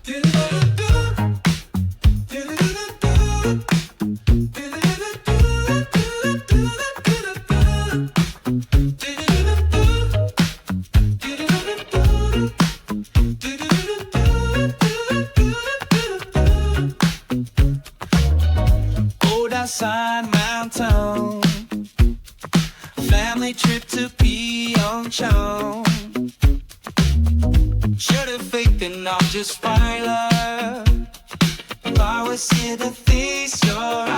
Old outside Mountain, family trip to Pyeongchang. Should've faith in I'm just fine, love. If I was here to feast your